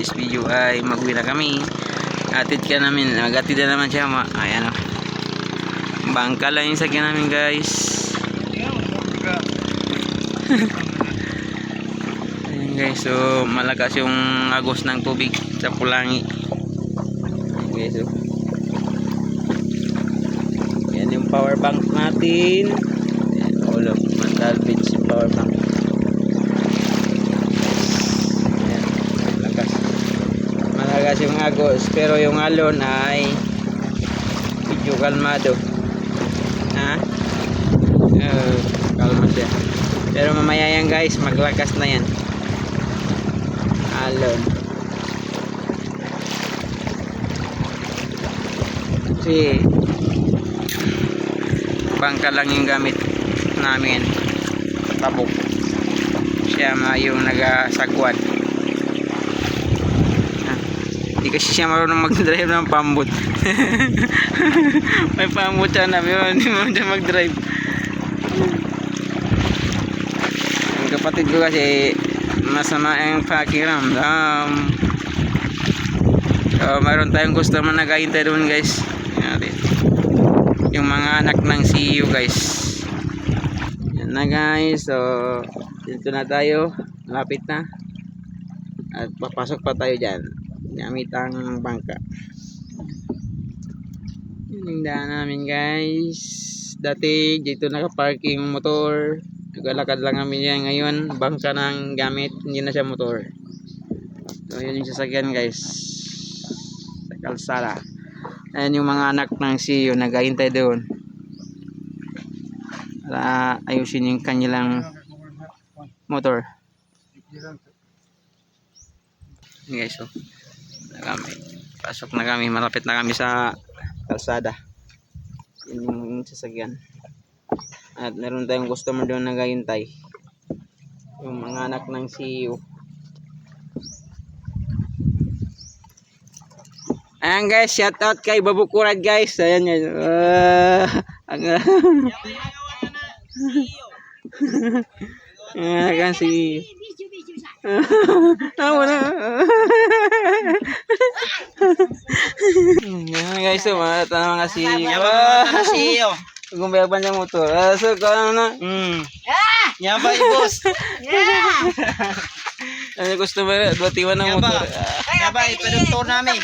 today's video ay mag-uwi na kami. Atid ka namin, mag-atid na naman siya. Ay ano, bangka lang yung sakyan namin guys. Ayan guys, so malakas yung agos ng tubig sa Pulangi. Ayan guys, so yan yung power bank natin. Ayan, all of salvage power bank. Ayan, malakas yung agos, pero yung alon ay medyo kalmado. Kalma siya, pero mamaya yan guys, maglakas na yan alon, kasi bangka lang yung gamit namin, tabok siya yung nagasagwan. Hindi kasi siya marunong mag-drive ng pambot. May pambot siya na, pero hindi mo siya mag-drive. Ang kapatid ko kasi masama ang pakiramdam. So mayroon tayong customer na kahintay doon guys. Yung mga anak ng CEO guys. Yan na guys, so dito na tayo, lapit na, at papasok pa tayo dyan gamit ang bangka. Yun yung daan namin guys. Dati dito nakaparking yung motor, naglalakad lang kami yan. Ngayon bangka ng gamit, hindi na siya motor. So yun yung sasakyan guys sa kalsada. Ayan yung mga anak ng CEO naghahintay doon para ayusin yung kanilang motor. Okay, so pasok na kami, malapit na kami sa kalsada. Yun yung sasakyan, at meron tayong customer doon naghahintay, yung mga anak ng CEO. Ayan guys, shout out kay Babukurad guys. Ayan yan. Ayan si wala. Ayan guys, so mga CEO. Gumbayaban yung motor. So kano na? Yaba boss. Ano customer, 21 ng motor. Yaba, ipeduktor namin.